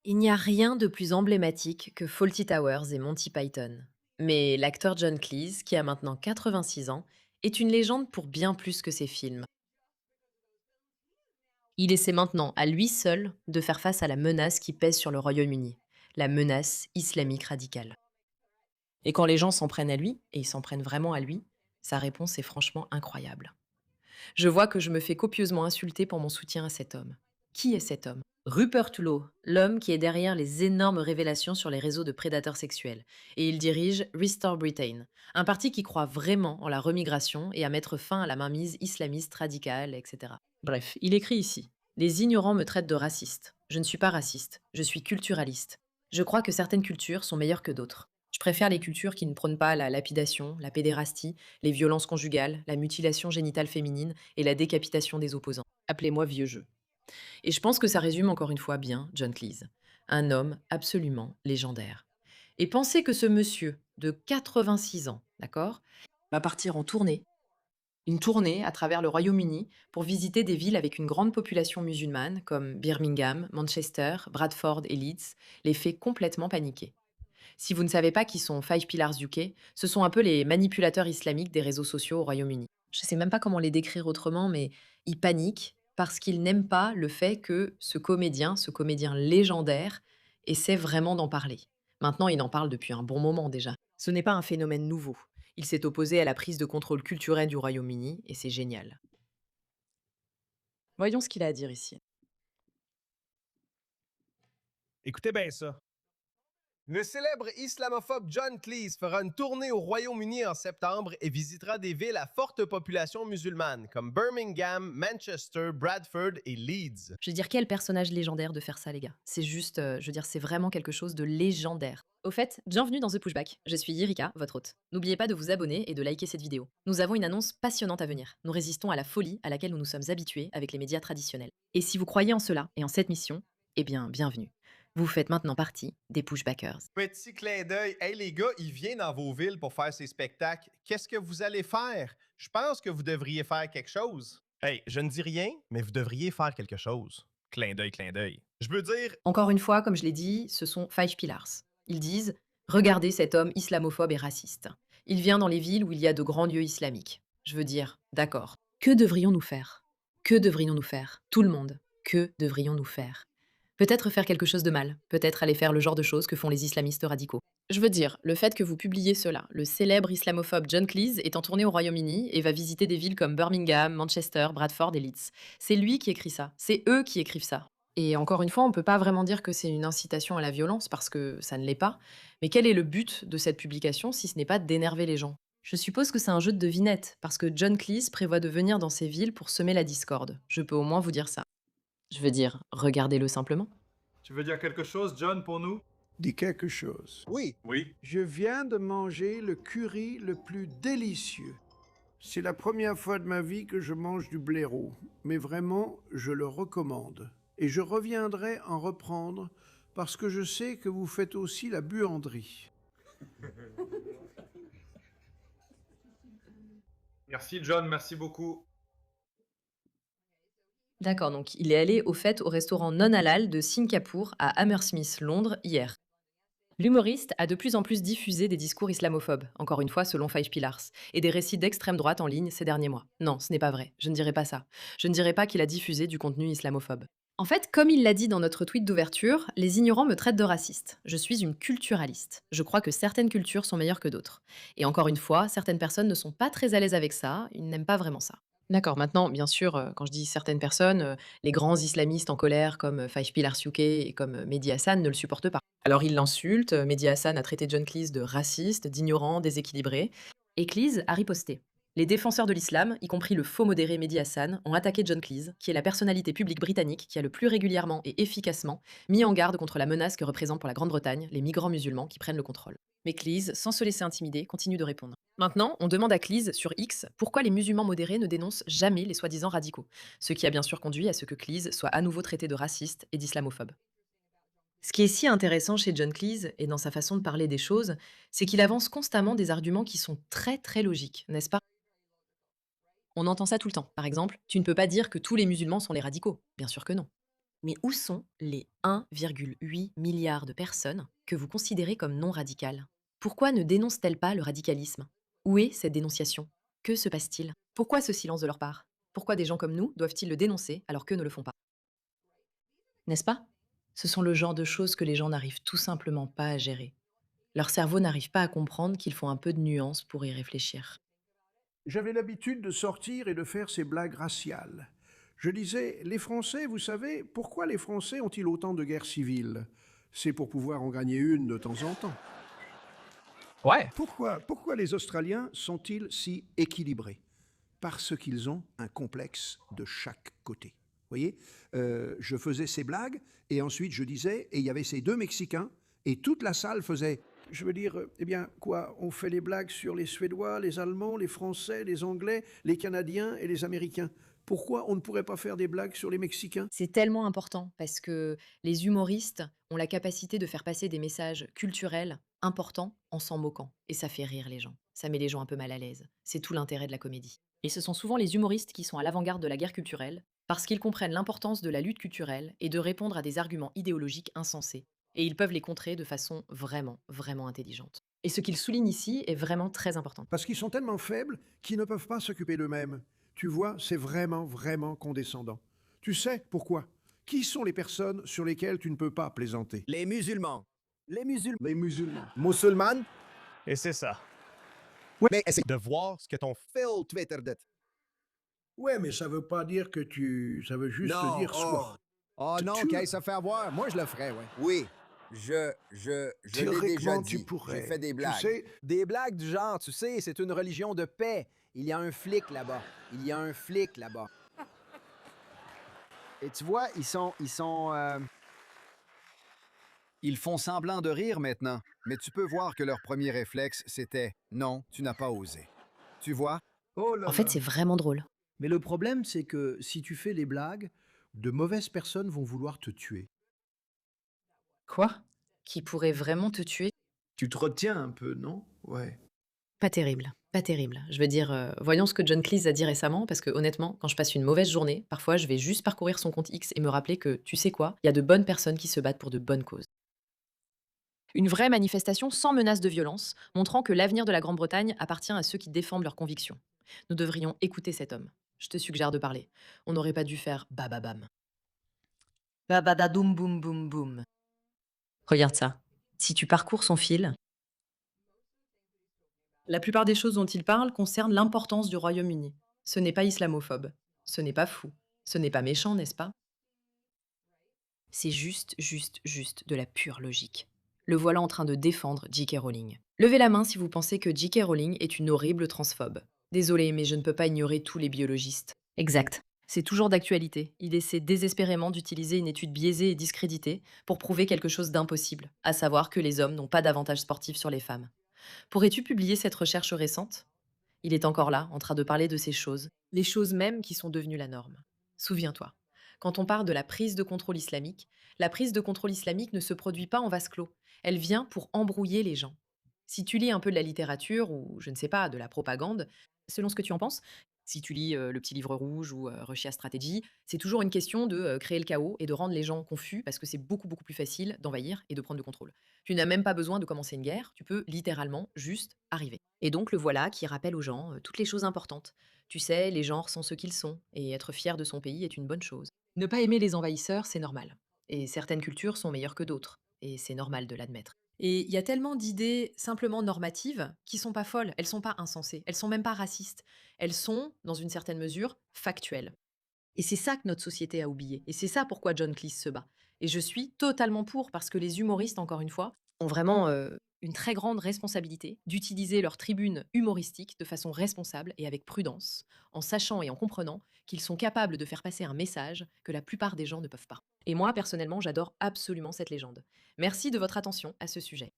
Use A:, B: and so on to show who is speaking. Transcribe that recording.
A: Il n'y a rien de plus emblématique que Fawlty Towers et Monty Python. Mais l'acteur John Cleese, qui a maintenant 86 ans, est une légende pour bien plus que ses films. Il essaie maintenant, à lui seul, de faire face à la menace qui pèse sur le Royaume-Uni, la menace islamique radicale. Et quand les gens s'en prennent à lui, et ils s'en prennent vraiment à lui, sa réponse est franchement incroyable. Je vois que je me fais copieusement insulter pour mon soutien à cet homme. Qui est cet homme? Rupert Lowe, l'homme qui est derrière les énormes révélations sur les réseaux de prédateurs sexuels. Et il dirige Restore Britain, un parti qui croit vraiment en la remigration et à mettre fin à la mainmise islamiste radicale, etc. Bref, il écrit ici: Les ignorants me traitent de raciste. Je ne suis pas raciste, je suis culturaliste. Je crois que certaines cultures sont meilleures que d'autres. Je préfère les cultures qui ne prônent pas la lapidation, la pédérastie, les violences conjugales, la mutilation génitale féminine et la décapitation des opposants. Appelez-moi vieux jeu. Et je pense que ça résume encore une fois bien John Cleese. Un homme absolument légendaire. Et pensez que ce monsieur de 86 ans, d'accord, va partir en tournée, une tournée à travers le Royaume-Uni pour visiter des villes avec une grande population musulmane comme Birmingham, Manchester, Bradford et Leeds, les fait complètement paniquer. Si vous ne savez pas qui sont Five Pillars UK, ce sont un peu les manipulateurs islamiques des réseaux sociaux au Royaume-Uni. Je ne sais même pas comment les décrire autrement, mais ils paniquent parce qu'ils n'aiment pas le fait que ce comédien légendaire, essaie vraiment d'en parler. Maintenant, il en parle depuis un bon moment déjà. Ce n'est pas un phénomène nouveau. Il s'est opposé à la prise de contrôle culturel du Royaume-Uni et c'est génial. Voyons ce qu'il a à dire ici.
B: Écoutez bien ça.
C: Le célèbre islamophobe John Cleese fera une tournée au Royaume-Uni en septembre et visitera des villes à forte population musulmane comme Birmingham, Manchester, Bradford et Leeds.
A: Je veux dire, quel personnage légendaire de faire ça, les gars. C'est juste, je veux dire, c'est vraiment quelque chose de légendaire. Au fait, bienvenue dans The Pushback. Je suis Yirika, votre hôte. N'oubliez pas de vous abonner et de liker cette vidéo. Nous avons une annonce passionnante à venir. Nous résistons à la folie à laquelle nous nous sommes habitués avec les médias traditionnels. Et si vous croyez en cela et en cette mission, eh bien, bienvenue. Vous faites maintenant partie des Pushbackers.
C: Petit clin d'œil. Hey les gars, il vient dans vos villes pour faire ses spectacles. Qu'est-ce que vous allez faire? Je pense que vous devriez faire quelque chose. Hey, je ne dis rien, mais vous devriez faire quelque chose. Clin d'œil, clin d'œil. Je veux dire,
A: Encore une fois, comme je l'ai dit, ce sont Five Pillars. Ils disent: Regardez cet homme islamophobe et raciste. Il vient dans les villes où il y a de grands lieux islamiques. Je veux dire, d'accord. Que devrions-nous faire? Que devrions-nous faire? Tout le monde. Que devrions-nous faire? Peut-être faire quelque chose de mal. Peut-être aller faire le genre de choses que font les islamistes radicaux. Je veux dire, le fait que vous publiez cela, le célèbre islamophobe John Cleese est en tournée au Royaume-Uni et va visiter des villes comme Birmingham, Manchester, Bradford et Leeds. C'est lui qui écrit ça. C'est eux qui écrivent ça. Et encore une fois, on peut pas vraiment dire que c'est une incitation à la violence parce que ça ne l'est pas. Mais quel est le but de cette publication si ce n'est pas d'énerver les gens? Je suppose que c'est un jeu de devinette, parce que John Cleese prévoit de venir dans ces villes pour semer la discorde. Je peux au moins vous dire ça. Je veux dire, regardez-le simplement.
B: Tu veux dire quelque chose, John, pour nous?
D: Dis quelque chose.
E: Oui,
B: Oui.
D: Je viens de manger le curry le plus délicieux. C'est la première fois de ma vie que je mange du blaireau, mais vraiment, je le recommande. Et je reviendrai en reprendre parce que je sais que vous faites aussi la buanderie.
B: Merci, John, merci beaucoup.
A: D'accord, donc il est allé au fait au restaurant non halal de Singapour à Hammersmith, Londres, hier. L'humoriste a de plus en plus diffusé des discours islamophobes, encore une fois selon Five Pillars, et des récits d'extrême droite en ligne ces derniers mois. Non, ce n'est pas vrai, je ne dirais pas ça. Je ne dirais pas qu'il a diffusé du contenu islamophobe. En fait, comme il l'a dit dans notre tweet d'ouverture, les ignorants me traitent de raciste. Je suis une culturaliste. Je crois que certaines cultures sont meilleures que d'autres. Et encore une fois, certaines personnes ne sont pas très à l'aise avec ça, ils n'aiment pas vraiment ça. D'accord, maintenant, bien sûr, quand je dis certaines personnes, les grands islamistes en colère comme Five Pillars UK et comme Mehdi Hassan ne le supportent pas. Alors ils l'insultent, Mehdi Hassan a traité John Cleese de raciste, d'ignorant, déséquilibré. Et Cleese a riposté. Les défenseurs de l'islam, y compris le faux modéré Mehdi Hassan, ont attaqué John Cleese, qui est la personnalité publique britannique qui a le plus régulièrement et efficacement mis en garde contre la menace que représentent pour la Grande-Bretagne les migrants musulmans qui prennent le contrôle. Mais Cleese, sans se laisser intimider, continue de répondre. Maintenant, on demande à Cleese sur X pourquoi les musulmans modérés ne dénoncent jamais les soi-disant radicaux, ce qui a bien sûr conduit à ce que Cleese soit à nouveau traité de raciste et d'islamophobe. Ce qui est si intéressant chez John Cleese et dans sa façon de parler des choses, c'est qu'il avance constamment des arguments qui sont très très logiques, n'est-ce pas? On entend ça tout le temps. Par exemple, tu ne peux pas dire que tous les musulmans sont les radicaux. Bien sûr que non. Mais où sont les 1,8 milliard de personnes que vous considérez comme non radicales? Pourquoi ne dénoncent-elles pas le radicalisme? Où est cette dénonciation? Que se passe-t-il? Pourquoi ce silence de leur part? Pourquoi des gens comme nous doivent-ils le dénoncer alors qu'eux ne le font pas? N'est-ce pas? Ce sont le genre de choses que les gens n'arrivent tout simplement pas à gérer. Leur cerveau n'arrive pas à comprendre qu'il faut un peu de nuance pour y réfléchir.
D: J'avais l'habitude de sortir et de faire ces blagues raciales. Je disais, les Français, vous savez, pourquoi les Français ont-ils autant de guerres civiles? C'est pour pouvoir en gagner une de temps en temps.
C: Ouais.
D: Pourquoi les Australiens sont-ils si équilibrés? Parce qu'ils ont un complexe de chaque côté. Vous voyez, je faisais ces blagues et ensuite je disais, et il y avait ces deux Mexicains, et toute la salle faisait. Je veux dire, eh bien, quoi, on fait les blagues sur les Suédois, les Allemands, les Français, les Anglais, les Canadiens et les Américains. Pourquoi on ne pourrait pas faire des blagues sur les Mexicains?
A: C'est tellement important parce que les humoristes ont la capacité de faire passer des messages culturels importants en s'en moquant. Et ça fait rire les gens. Ça met les gens un peu mal à l'aise. C'est tout l'intérêt de la comédie. Et ce sont souvent les humoristes qui sont à l'avant-garde de la guerre culturelle parce qu'ils comprennent l'importance de la lutte culturelle et de répondre à des arguments idéologiques insensés. Et ils peuvent les contrer de façon vraiment, vraiment intelligente. Et ce qu'ils soulignent ici est vraiment très important.
D: Parce qu'ils sont tellement faibles qu'ils ne peuvent pas s'occuper d'eux-mêmes. Tu vois, c'est vraiment, vraiment condescendant. Tu sais pourquoi? Qui sont les personnes sur lesquelles tu ne peux pas plaisanter?
E: Les musulmans. Les musulmans.
D: Les musulmans.
E: Musulmans.
C: Et c'est ça.
E: Mais c'est
C: De voir ce que ton
E: Phil Twitter dit.
D: Ouais, mais ça veut pas dire que tu... Ça veut juste
E: Non,
D: dire soit.
E: Oh non,
D: Tu-
E: qu'est-ce à faire voir? Moi, je le ferais, ouais. Oui, je l'ai déjà
D: Théoriquement, tu
E: dit.
D: pourrais.
E: J'ai fait des blagues.
D: Tu sais,
E: Des blagues du genre, tu sais, c'est une religion de paix. Il y a un flic là-bas. Il y a un flic là-bas. Et tu vois, ils font semblant de rire maintenant. Mais tu peux voir que leur premier réflexe, c'était « Non, tu n'as pas osé ». Tu vois?
D: oh là
A: En fait,
D: là.
A: c'est vraiment drôle.
D: Mais le problème, c'est que si tu fais les blagues, de mauvaises personnes vont vouloir te tuer.
A: Quoi? Qui pourrait vraiment te tuer?
D: Tu te retiens un peu, non? Ouais.
A: Pas terrible, pas terrible. Je veux dire, voyons ce que John Cleese a dit récemment, parce que honnêtement, quand je passe une mauvaise journée, parfois je vais juste parcourir son compte X et me rappeler que, tu sais quoi? Il y a de bonnes personnes qui se battent pour de bonnes causes. Une vraie manifestation sans menace de violence, montrant que l'avenir de la Grande-Bretagne appartient à ceux qui défendent leurs convictions. Nous devrions écouter cet homme. Je te suggère de parler. On n'aurait pas dû faire bababam. Babadadoum boum boum boum. Regarde ça. Si tu parcours son fil, la plupart des choses dont il parle concernent l'importance du Royaume-Uni. Ce n'est pas islamophobe. Ce n'est pas fou. Ce n'est pas méchant, n'est-ce pas? C'est juste de la pure logique. Le voilà en train de défendre J.K. Rowling. Levez la main si vous pensez que J.K. Rowling est une horrible transphobe. Désolé, mais je ne peux pas ignorer tous les biologistes. Exact. C'est toujours d'actualité. Il essaie désespérément d'utiliser une étude biaisée et discréditée pour prouver quelque chose d'impossible, à savoir que les hommes n'ont pas d'avantage sportif sur les femmes. Pourrais-tu publier cette recherche récente? Il est encore là, en train de parler de ces choses, les choses mêmes qui sont devenues la norme. Souviens-toi, quand on parle de la prise de contrôle islamique, la prise de contrôle islamique ne se produit pas en vase clos. Elle vient pour embrouiller les gens. Si tu lis un peu de la littérature ou, je ne sais pas, de la propagande, selon ce que tu en penses, si tu lis Le Petit Livre Rouge ou Russia Strategy, c'est toujours une question de créer le chaos et de rendre les gens confus parce que c'est beaucoup plus facile d'envahir et de prendre le contrôle. Tu n'as même pas besoin de commencer une guerre, tu peux littéralement juste arriver. Et donc le voilà qui rappelle aux gens toutes les choses importantes. Tu sais, les genres sont ce qu'ils sont, et être fier de son pays est une bonne chose. Ne pas aimer les envahisseurs, c'est normal. Et certaines cultures sont meilleures que d'autres, et c'est normal de l'admettre. Et il y a tellement d'idées simplement normatives qui sont pas folles, elles sont pas insensées, elles sont même pas racistes, elles sont, dans une certaine mesure, factuelles. Et c'est ça que notre société a oublié. Et c'est ça pourquoi John Cleese se bat. Et je suis totalement pour, parce que les humoristes, encore une fois, ont vraiment une très grande responsabilité d'utiliser leur tribune humoristique de façon responsable et avec prudence, en sachant et en comprenant qu'ils sont capables de faire passer un message que la plupart des gens ne peuvent pas. Et moi, personnellement, j'adore absolument cette légende. Merci de votre attention à ce sujet.